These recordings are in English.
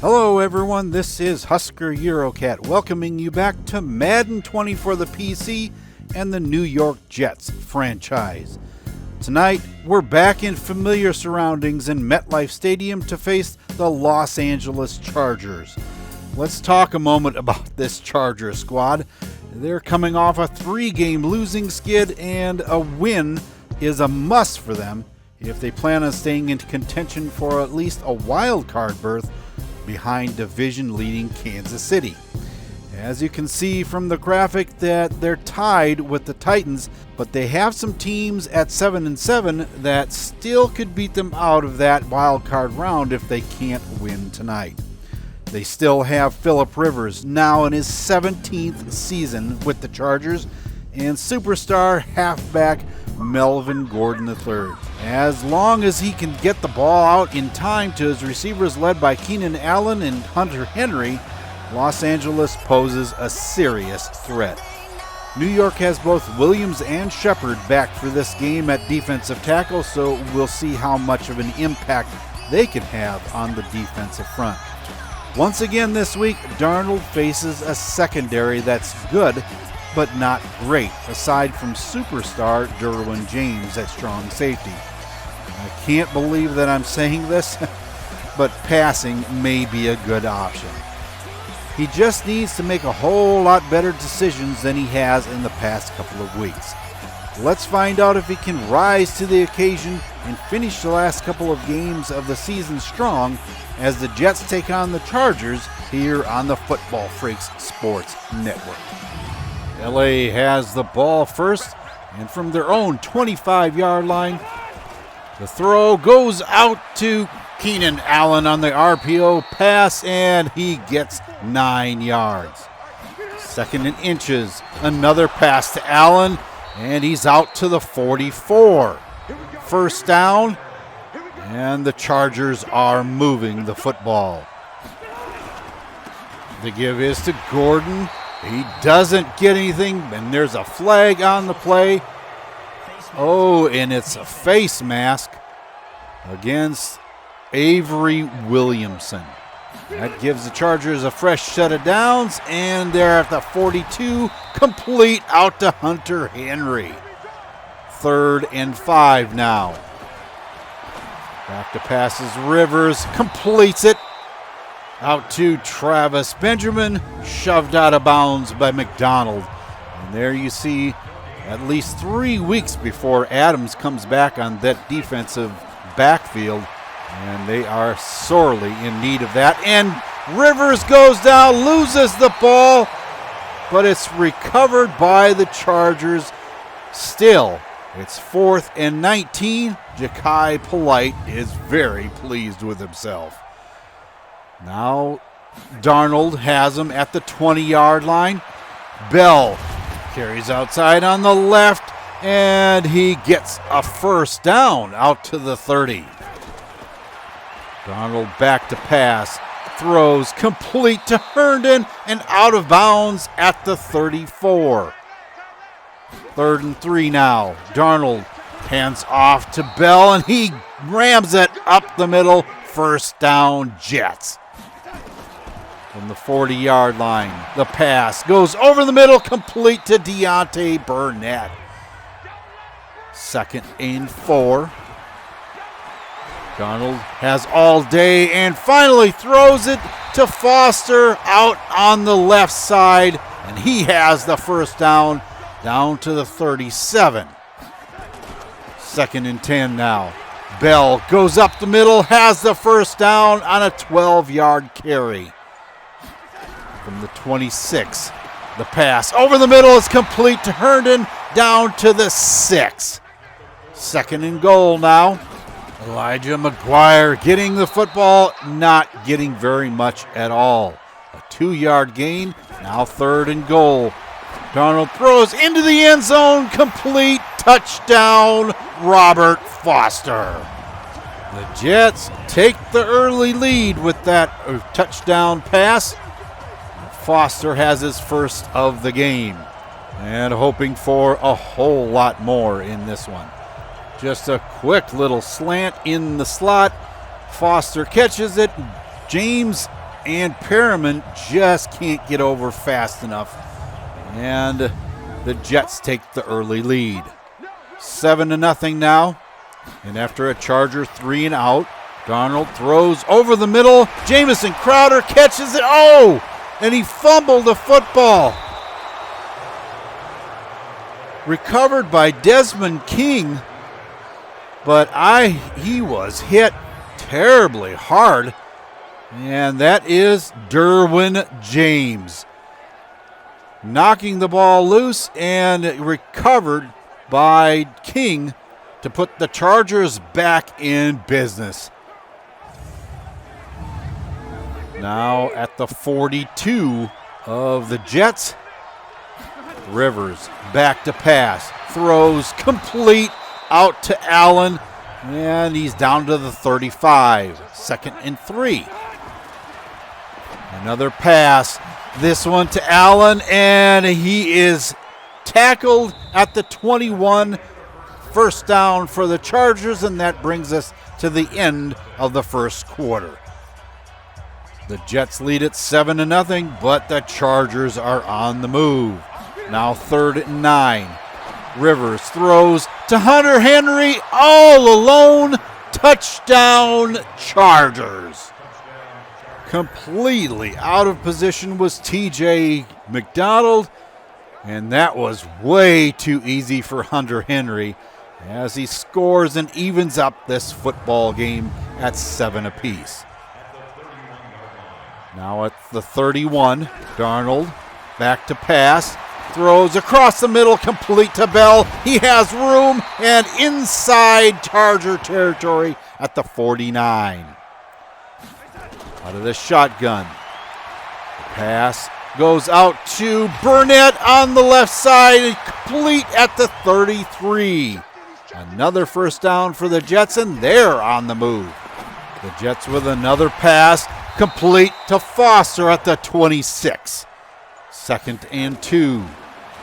Hello everyone, this is Husker Eurocat welcoming you back to Madden 20 for the PC and the New York Jets franchise. Tonight, we're back in familiar surroundings in MetLife Stadium to face the Los Angeles Chargers. Let's talk a moment about this Charger squad. They're coming off a 3-game losing skid, and a win is a must for them if they plan on staying in contention for at least a wild card berth behind division-leading Kansas City. As you can see from the graphic that they're tied with the Titans, but they have some teams at 7-7 that still could beat them out of that wild card round if they can't win tonight. They still have Phillip Rivers, now in his 17th season with the Chargers, and superstar halfback Melvin Gordon III. As long as he can get the ball out in time to his receivers led by Keenan Allen and Hunter Henry, Los Angeles poses a serious threat. New York has both Williams and Shepard back for this game at defensive tackle, so we'll see how much of an impact they can have on the defensive front. Once again this week, Darnold faces a secondary that's good, but not great, aside from superstar Derwin James at strong safety. I can't believe that I'm saying this, but passing may be a good option. He just needs to make a whole lot better decisions than he has in the past couple of weeks. Let's find out if he can rise to the occasion and finish the last couple of games of the season strong as the Jets take on the Chargers here on the Football Freaks Sports Network. LA has the ball first, and from their own 25-yard line, the throw goes out to Keenan Allen on the RPO pass, and he gets 9 yards. Second and inches, another pass to Allen, and he's out to the 44. First down, and the Chargers are moving the football. The give is to Gordon. He doesn't get anything, and there's a flag on the play. Oh, and it's a face mask against Avery Williamson. That gives the Chargers a fresh set of downs, and they're at the 42, complete out to Hunter Henry. 3rd and 5 now. Back to passes Rivers, completes it. Out to Travis Benjamin, shoved out of bounds by McDonald. And there you see at least 3 weeks before Adams comes back on that defensive backfield, and they are sorely in need of that. And Rivers goes down, loses the ball, but it's recovered by the Chargers. Still, it's 4th and 19. Ja'Kai Polite is very pleased with himself. Now Darnold has him at the 20-yard line. Bell carries outside on the left, and he gets a first down out to the 30. Darnold back to pass, throws complete to Herndon and out of bounds at the 34. 3rd and 3 now. Darnold hands off to Bell, and he rams it up the middle. First down, Jets. From the 40-yard line, the pass goes over the middle, complete to Deontay Burnett. 2nd and 4. Darnold has all day and finally throws it to Foster out on the left side, and he has the first down to the 37. 2nd and 10 now. Bell goes up the middle, has the first down on a 12-yard carry. From the 26, the pass over the middle is complete to Herndon down to the 6. 2nd and goal now. Elijah McGuire getting the football, not getting very much at all. A 2-yard gain, now 3rd and goal. Darnold throws into the end zone, complete, touchdown, Robert Foster. The Jets take the early lead with that touchdown pass. Foster has his first of the game, and hoping for a whole lot more in this one. Just a quick little slant in the slot. Foster catches it. James and Perriman just can't get over fast enough. And the Jets take the early lead. 7-0 now. And after a Charger 3 and out, Darnold throws over the middle. Jamison Crowder catches it. Oh! And he fumbled the football. Recovered by Desmond King. But he was hit terribly hard. And that is Derwin James. Knocking the ball loose and recovered by King to put the Chargers back in business. Now at the 42 of the Jets, Rivers back to pass, throws complete out to Allen, and he's down to the 35, 2nd and 3. Another pass, this one to Allen, and he is tackled at the 21. First down for the Chargers, and that brings us to the end of the first quarter. The Jets lead it 7-0, but the Chargers are on the move. Now 3rd and 9. Rivers throws to Hunter Henry all alone. Touchdown, Chargers. Completely out of position was TJ McDonald, and that was way too easy for Hunter Henry as he scores and evens up this football game at 7 apiece. Now at the 31, Darnold back to pass, throws across the middle, complete to Bell. He has room and inside Charger territory at the 49. Out of the shotgun. The pass goes out to Burnett on the left side and complete at the 33. Another first down for the Jets, and they're on the move. The Jets with another pass, complete to Foster at the 26. 2nd and 2.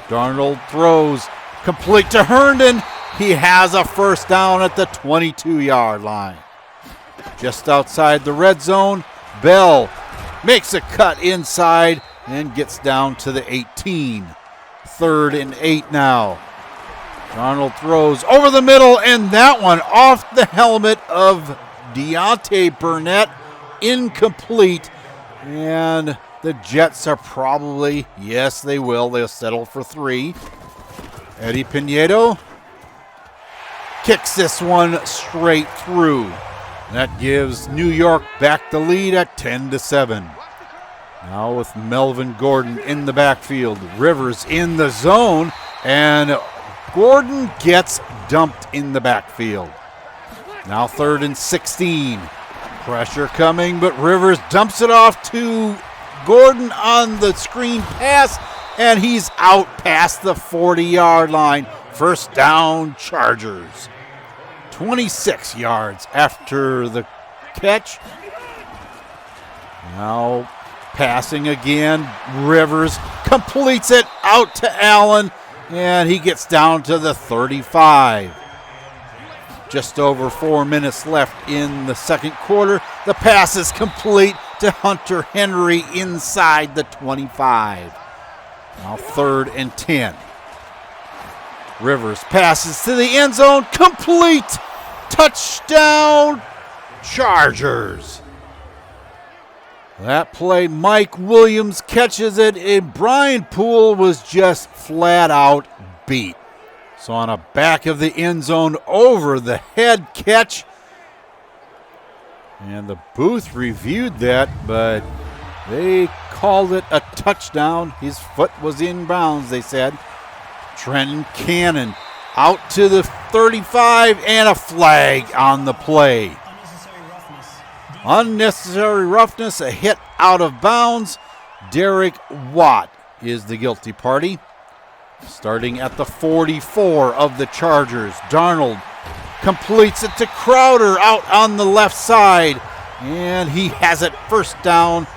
Darnold throws, complete to Herndon. He has a first down at the 22-yard line. Just outside the red zone, Bell makes a cut inside and gets down to the 18. 3rd and 8 now. Darnold throws over the middle, and that one off the helmet of Deontay Burnett. Incomplete. And the Jets are probably, yes, they will. They'll settle for 3. Eddie Pinedo kicks this one straight through. That gives New York back the lead at 10-7. Now with Melvin Gordon in the backfield. Rivers in the zone, and Gordon gets dumped in the backfield. Now 3rd and 16. Pressure coming, but Rivers dumps it off to Gordon on the screen pass, and he's out past the 40-yard line. First down, Chargers. 26 yards after the catch. Now passing again. Rivers completes it out to Allen, and he gets down to the 35. Just over 4 minutes left in the second quarter. The pass is complete to Hunter Henry inside the 25. Now 3rd and 10. Rivers passes to the end zone. Complete. Touchdown, Chargers. That play, Mike Williams catches it, and Brian Poole was just flat out beat. So on a back of the end zone, over the head catch. And the booth reviewed that, but they called it a touchdown. His foot was in bounds, they said. Trenton Cannon out to the 35, and a flag on the play. Unnecessary roughness, a hit out of bounds. Derek Watt is the guilty party. Starting at the 44 of the Chargers, Darnold completes it to Crowder out on the left side, and he has it first down,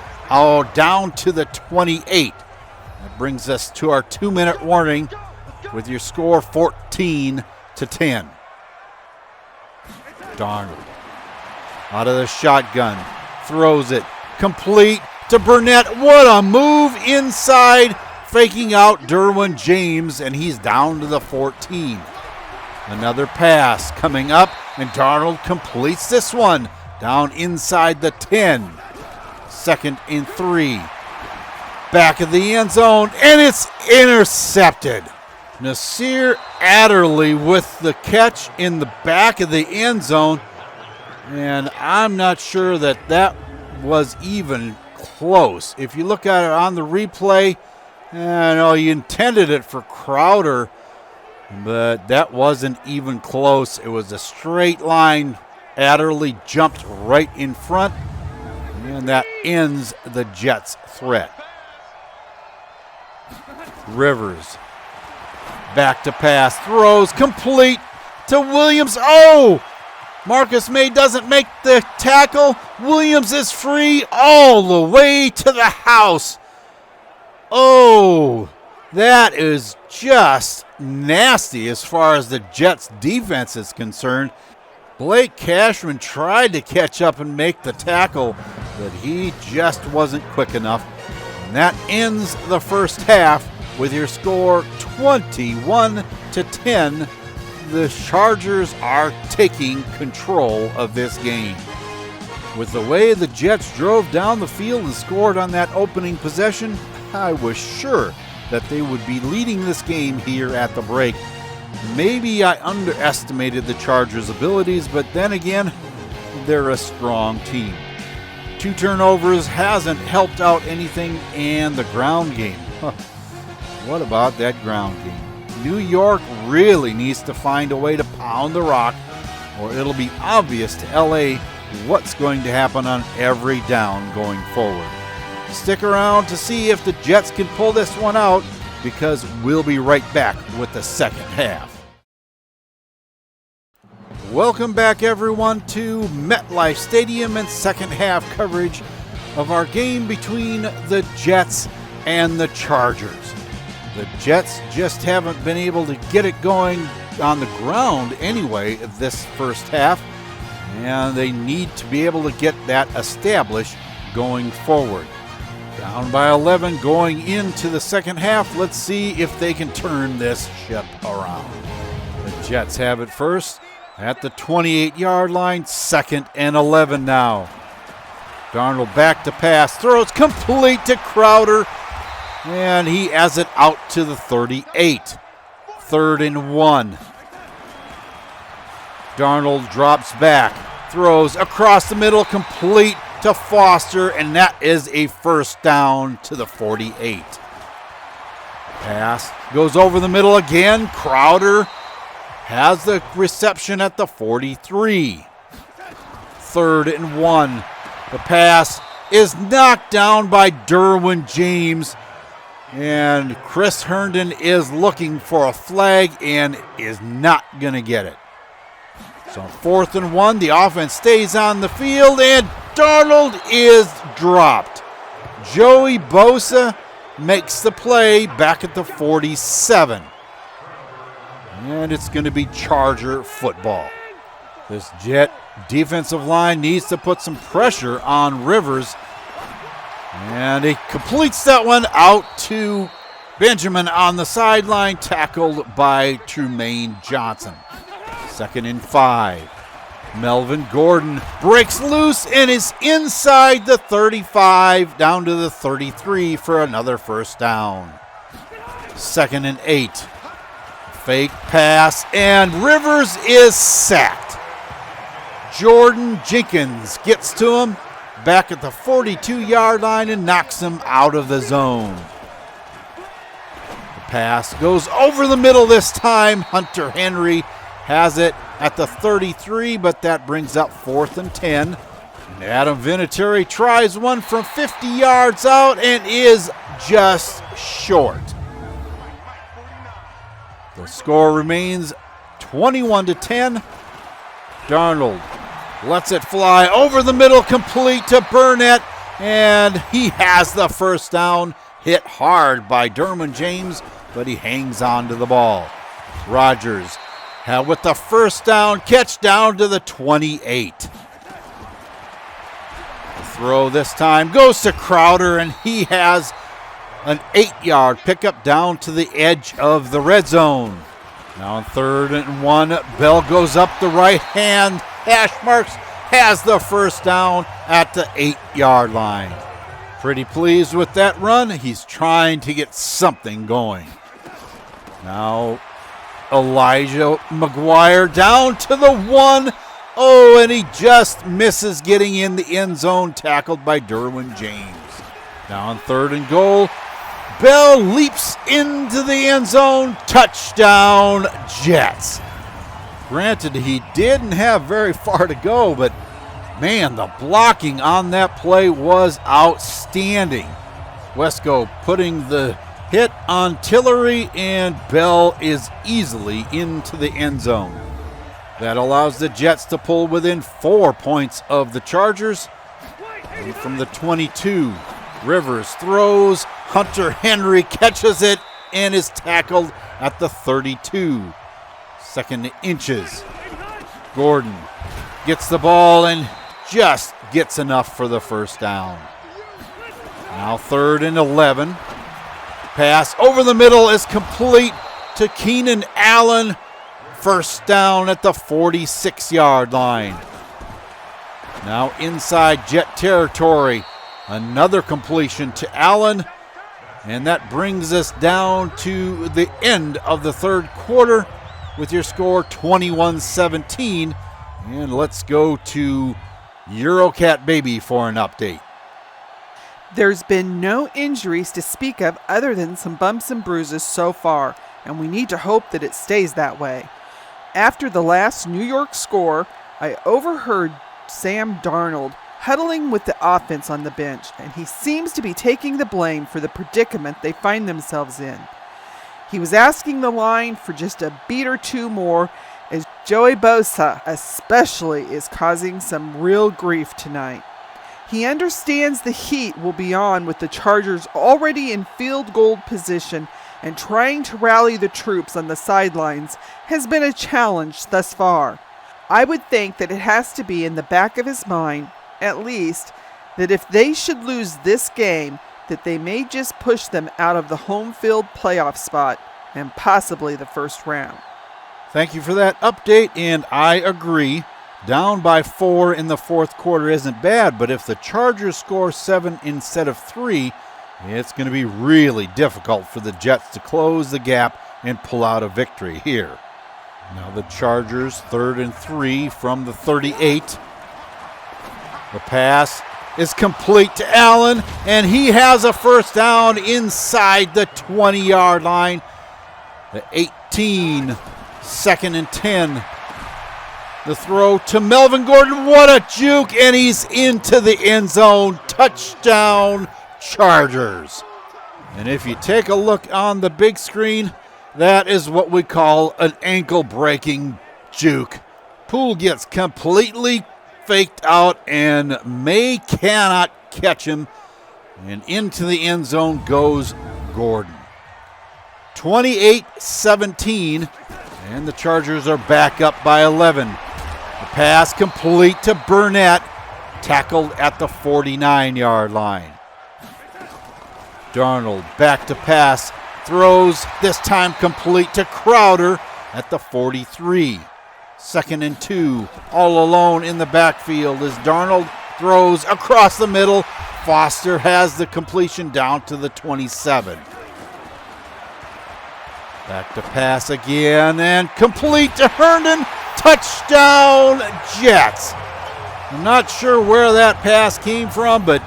down to the 28. That brings us to our 2-minute warning with your score 14-10. Darnold out of the shotgun, throws it complete to Burnett. What a move inside, faking out Derwin James, and he's down to the 14. Another pass coming up, and Darnold completes this one down inside the 10. 2nd and 3. Back of the end zone, and it's intercepted. Nasir Adderley with the catch in the back of the end zone, and I'm not sure that was even close. If you look at it on the replay, he intended it for Crowder, but that wasn't even close. It was a straight line. Adderley jumped right in front, and that ends the Jets' threat. Rivers back to pass, throws complete to Williams. Oh! Marcus May doesn't make the tackle. Williams is free all the way to the house. Oh, that is just nasty as far as the Jets' defense is concerned. Blake Cashman tried to catch up and make the tackle, but he just wasn't quick enough. And that ends the first half with your score 21-10. The Chargers are taking control of this game. With the way the Jets drove down the field and scored on that opening possession, I was sure that they would be leading this game here at the break. Maybe I underestimated the Chargers' abilities, but then again, they're a strong team. 2 turnovers hasn't helped out anything, and the ground game. What about that ground game? New York really needs to find a way to pound the rock, or it'll be obvious to LA what's going to happen on every down going forward. Stick around to see if the Jets can pull this one out, because we'll be right back with the second half. Welcome back, everyone, to MetLife Stadium and second half coverage of our game between the Jets and the Chargers. The Jets just haven't been able to get it going on the ground anyway this first half, and they need to be able to get that established going forward. Down by 11 going into the second half. Let's see if they can turn this ship around. The Jets have it first at the 28-yard line, 2nd and 11 now. Darnold back to pass, throws complete to Crowder, and he has it out to the 38. 3rd and 1. Darnold drops back, throws across the middle, complete to Foster, and that is a first down to the 48. Pass goes over the middle again. Crowder has the reception at the 43. 3rd and 1. The pass is knocked down by Derwin James, and Chris Herndon is looking for a flag and is not going to get it. So 4th and 1, the offense stays on the field, and Darnold is dropped. Joey Bosa makes the play back at the 47. And it's going to be Charger football. This Jet defensive line needs to put some pressure on Rivers. And he completes that one out to Benjamin on the sideline, tackled by Trumaine Johnson. 2nd and 5. Melvin Gordon breaks loose and is inside the 35, down to the 33 for another first down. 2nd and 8. Fake pass, and Rivers is sacked. Jordan Jenkins gets to him back at the 42-yard line and knocks him out of the zone. The pass goes over the middle this time. Hunter Henry has it at the 33, but that brings up 4th and 10. And Adam Vinatieri tries one from 50 yards out and is just short. The score remains 21-10. Darnold lets it fly over the middle, complete to Burnett, and he has the first down, hit hard by Derwin James, but he hangs on to the ball. Rodgers with the first down, catch down to the 28. The throw this time goes to Crowder, and he has an 8-yard pickup down to the edge of the red zone. Now on 3rd and 1, Bell goes up the right hand. Hash marks, has the first down at the 8-yard line. Pretty pleased with that run. He's trying to get something going. Now Elijah McGuire down to the 1. Oh, and he just misses getting in the end zone, tackled by Derwin James. Now on 3rd and goal, Bell leaps into the end zone. Touchdown, Jets. Granted, he didn't have very far to go, but man, the blocking on that play was outstanding. Wesco putting the hit on Tillery, and Bell is easily into the end zone. That allows the Jets to pull within 4 points of the Chargers. And from the 22, Rivers throws. Hunter Henry catches it and is tackled at the 32. Second inches. Gordon gets the ball and just gets enough for the first down. Now 3rd and 11. Pass over the middle is complete to Keenan Allen. First down at the 46-yard line. Now inside Jet territory. Another completion to Allen. And that brings us down to the end of the 3rd quarter with your score 21-17. And let's go to Eurocat Baby for an update. There's been no injuries to speak of other than some bumps and bruises so far, and we need to hope that it stays that way. After the last New York score, I overheard Sam Darnold huddling with the offense on the bench, and he seems to be taking the blame for the predicament they find themselves in. He was asking the line for just a beat or two more, as Joey Bosa especially is causing some real grief tonight. He understands the heat will be on with the Chargers already in field goal position, and trying to rally the troops on the sidelines has been a challenge thus far. I would think that it has to be in the back of his mind, at least, that if they should lose this game, that they may just push them out of the home field playoff spot and possibly the first round. Thank you for that update, and I agree. Down by 4 in the 4th quarter isn't bad, but if the Chargers score 7 instead of 3, it's going to be really difficult for the Jets to close the gap and pull out a victory here. Now the Chargers 3rd and 3 from the 38. The pass is complete to Allen, and he has a first down inside the 20-yard line. The 18, 2nd and 10. The throw to Melvin Gordon. What a juke, and he's into the end zone. Touchdown, Chargers. And if you take a look on the big screen, that is what we call an ankle-breaking juke. Poole gets completely faked out, and May cannot catch him, and into the end zone goes Gordon. 28-17, and the Chargers are back up by 11. The pass complete to Burnett, tackled at the 49-yard line. Darnold back to pass, throws, this time complete to Crowder at the 43. 2nd and 2, all alone in the backfield as Darnold throws across the middle. Foster has the completion down to the 27. Back to pass again and complete to Herndon. Touchdown, Jets. I'm not sure where that pass came from, but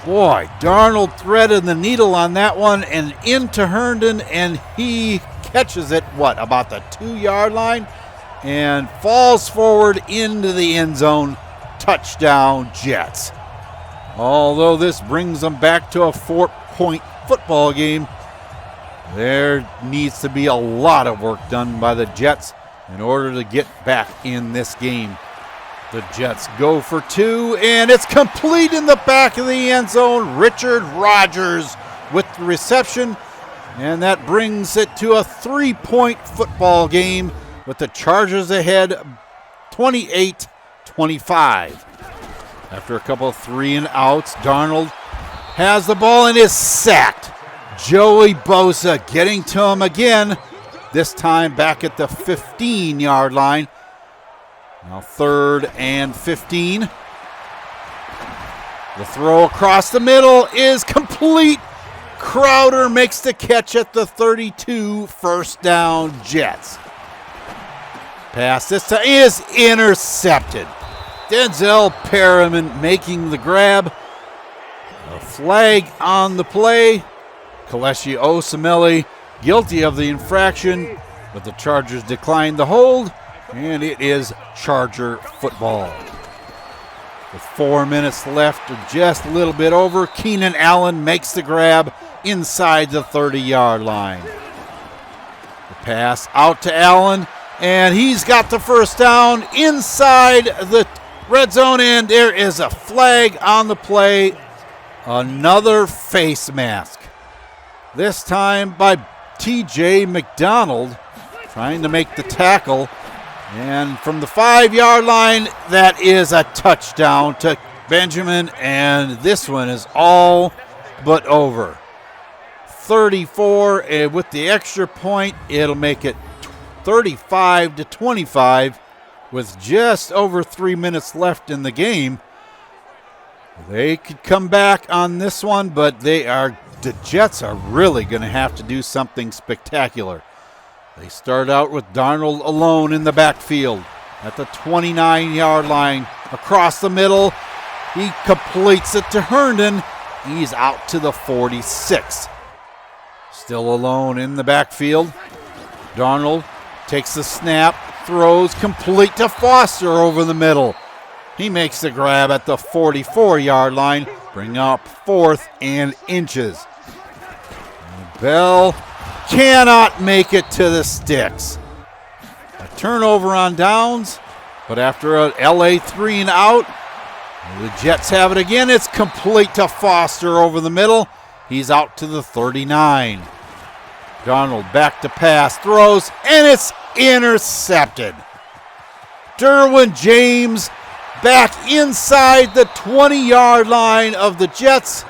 boy, Darnold threaded the needle on that one and into Herndon, and he catches it, about the 2-yard line? And falls forward into the end zone. Touchdown, Jets. Although this brings them back to a 4-point football game, there needs to be a lot of work done by the Jets in order to get back in this game. The Jets go for 2, and it's complete in the back of the end zone. Richard Rodgers with the reception, and that brings it to a 3-point football game with the Chargers ahead 28-25. After a couple of 3-and-outs, Darnold has the ball and is sacked. Joey Bosa getting to him again, this time back at the 15-yard line. Now 3rd and 15. The throw across the middle is complete. Crowder makes the catch at the 32, first down, Jets. Pass this time is intercepted. Denzel Perriman making the grab. A flag on the play. Kelechi Osemele guilty of the infraction, but the Chargers declined the hold, and it is Charger football. With 4 minutes left, or just a little bit over, Keenan Allen makes the grab inside the 30-yard line. The pass out to Allen, and he's got the first down inside the red zone, and there is a flag on the play. Another face mask. This time by T.J. McDonald, trying to make the tackle. And from the 5-yard line, that is a touchdown to Benjamin, and this one is all but over. 34, and with the extra point, it'll make it 35-25 with just over 3 minutes left in the game. They could come back on this one, but the Jets are really going to have to do something spectacular. They start out with Darnold alone in the backfield at the 29-yard line. Across the middle, he completes it to Herndon. He's out to the 46. Still alone in the backfield. Darnold takes the snap, throws complete to Foster over the middle. He makes the grab at the 44-yard line, bring up 4th and inches. Bell cannot make it to the sticks. A turnover on downs, but after a LA 3-and-out, the Jets have it again. It's complete to Foster over the middle. He's out to the 39. Darnold back to pass, throws, and it's intercepted. Derwin James back inside the 20-yard line of the Jets.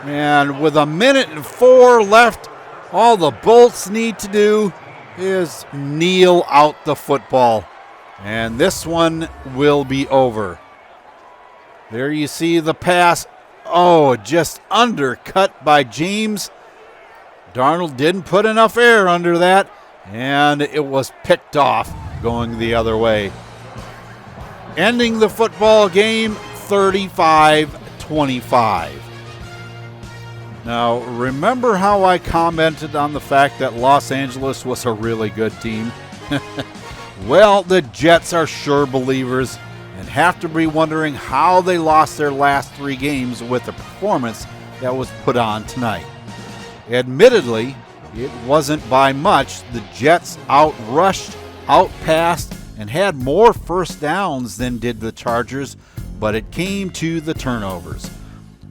And with 1:04 left, all the Bolts need to do is kneel out the football. And this one will be over. There you see the pass. Oh, just undercut by James. Darnold didn't put enough air under that, and it was picked off going the other way. Ending the football game 35-25. Now, remember how I commented on the fact that Los Angeles was a really good team? Well, the Jets are sure believers and have to be wondering how they lost their last 3 games with the performance that was put on tonight. Admittedly, it wasn't by much. The Jets outrushed, outpassed, and had more first downs than did the Chargers, but it came to the turnovers.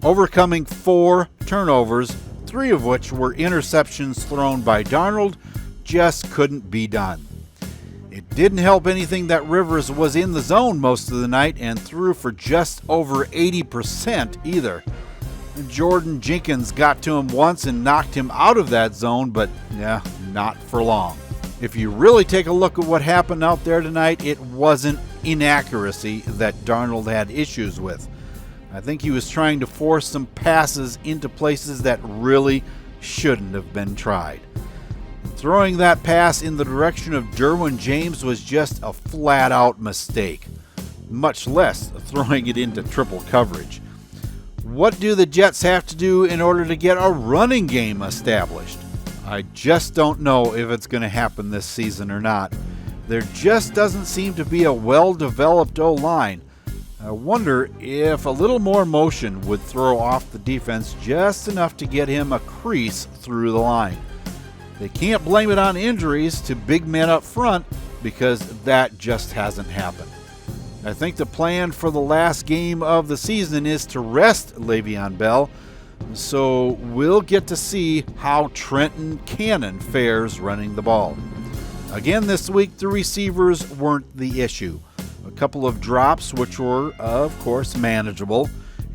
Overcoming 4 turnovers, 3 of which were interceptions thrown by Darnold, just couldn't be done. It didn't help anything that Rivers was in the zone most of the night and threw for just over 80% either. Jordan Jenkins got to him once and knocked him out of that zone, but not for long. If you really take a look at what happened out there tonight, it wasn't inaccuracy that Darnold had issues with. I think he was trying to force some passes into places that really shouldn't have been tried. Throwing that pass in the direction of Derwin James was just a flat-out mistake, much less throwing it into triple coverage. What do the Jets have to do in order to get a running game established? I just don't know if it's going to happen this season or not. There just doesn't seem to be a well-developed O-line. I wonder if a little more motion would throw off the defense just enough to get him a crease through the line. They can't blame it on injuries to big men up front because that just hasn't happened. I think the plan for the last game of the season is to rest Le'Veon Bell, so we'll get to see how Trenton Cannon fares running the ball. Again this week, the receivers weren't the issue. couple of drops, which were, of course, manageable,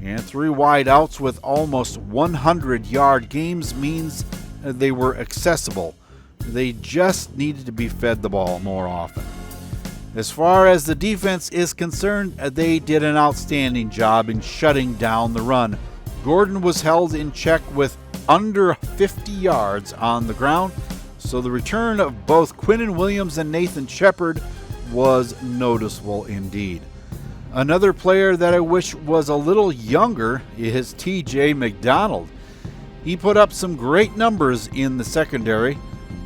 and 3 wideouts with almost 100-yard games means they were accessible. They just needed to be fed the ball more often. As far as the defense is concerned, they did an outstanding job in shutting down the run. Gordon was held in check with under 50 yards on the ground, so the return of both Quinnen Williams and Nathan Shepard was noticeable indeed. Another player that I wish was a little younger is TJ McDonald. He put up some great numbers in the secondary.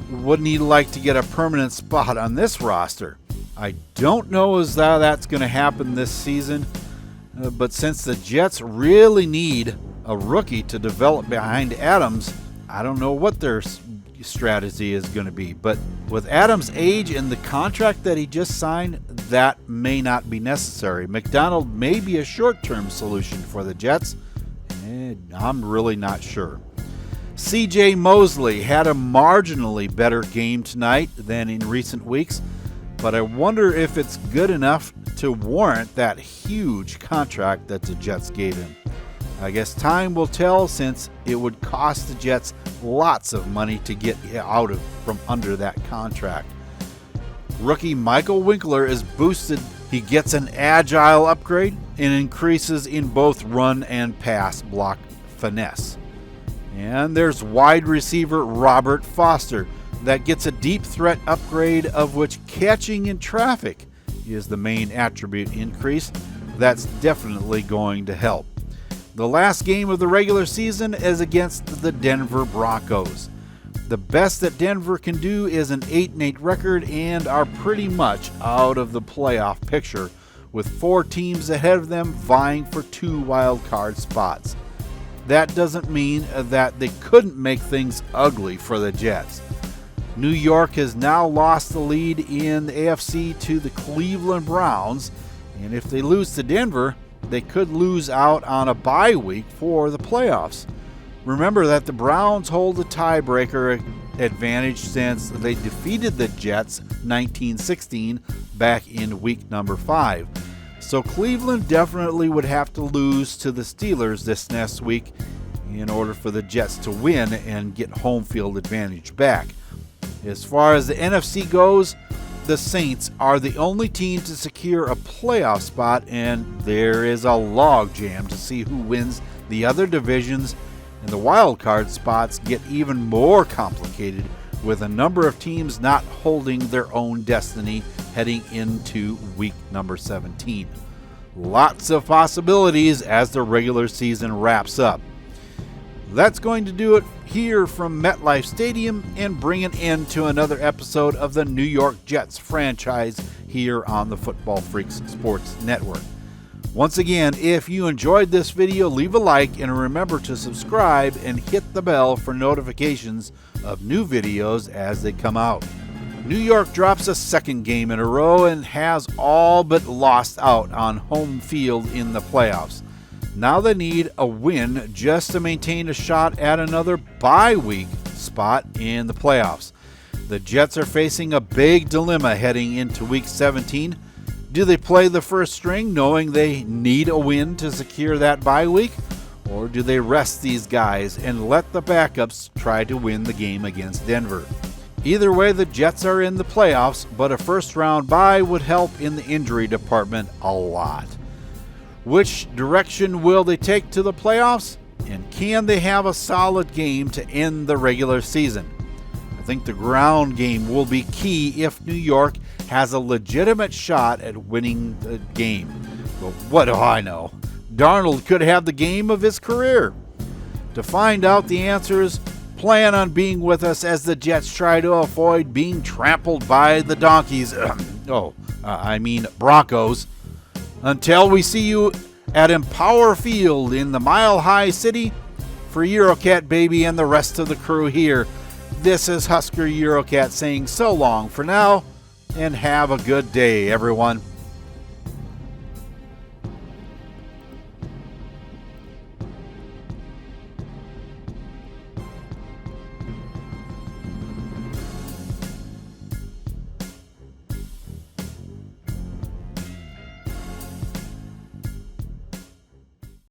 Wouldn't he like to get a permanent spot on this roster? I don't know as that's going to happen this season, but since the Jets really need a rookie to develop behind Adams, I don't know what their strategy is going to be. But with Adams' age and the contract that he just signed, that may not be necessary. McDonald may be a short-term solution for the Jets, and I'm really not sure. C.J. Mosley had a marginally better game tonight than in recent weeks, but I wonder if it's good enough to warrant that huge contract that the Jets gave him. I guess time will tell, since it would cost the Jets lots of money to get out from under that contract. Rookie Michael Winkler is boosted. He gets an agile upgrade and increases in both run and pass block finesse. And there's wide receiver Robert Foster that gets a deep threat upgrade, of which catching in traffic is the main attribute increase. That's definitely going to help. The last game of the regular season is against the Denver Broncos. The best that Denver can do is an 8-8 record and are pretty much out of the playoff picture, with 4 teams ahead of them vying for 2 wild card spots. That doesn't mean that they couldn't make things ugly for the Jets. New York has now lost the lead in the AFC to the Cleveland Browns, and if they lose to Denver, they could lose out on a bye week for the playoffs. Remember that the Browns hold the tiebreaker advantage since they defeated the Jets 19-16 back in week number 5. So Cleveland definitely would have to lose to the Steelers this next week in order for the Jets to win and get home field advantage back. As far as the NFC goes, the Saints are the only team to secure a playoff spot, and there is a logjam to see who wins the other divisions, and the wild card spots get even more complicated with a number of teams not holding their own destiny heading into week number 17. Lots of possibilities as the regular season wraps up. That's going to do it here from MetLife Stadium and bring an end to another episode of the New York Jets franchise here on the Football Freaks Sports Network. Once again, if you enjoyed this video, leave a like and remember to subscribe and hit the bell for notifications of new videos as they come out. New York drops a second game in a row and has all but lost out on home field in the playoffs. Now they need a win just to maintain a shot at another bye week spot in the playoffs. The Jets are facing a big dilemma heading into week 17. Do they play the first string knowing they need a win to secure that bye week? Or do they rest these guys and let the backups try to win the game against Denver? Either way, the Jets are in the playoffs, but a first-round bye would help in the injury department a lot. Which direction will they take to the playoffs? And can they have a solid game to end the regular season? I think the ground game will be key if New York has a legitimate shot at winning the game. But what do I know? Darnold could have the game of his career. To find out the answers, plan on being with us as the Jets try to avoid being trampled by the donkeys. Broncos. Until we see you at Empower Field in the Mile High City, for Eurocat Baby and the rest of the crew here, this is Husker Eurocat saying so long for now, and have a good day, everyone.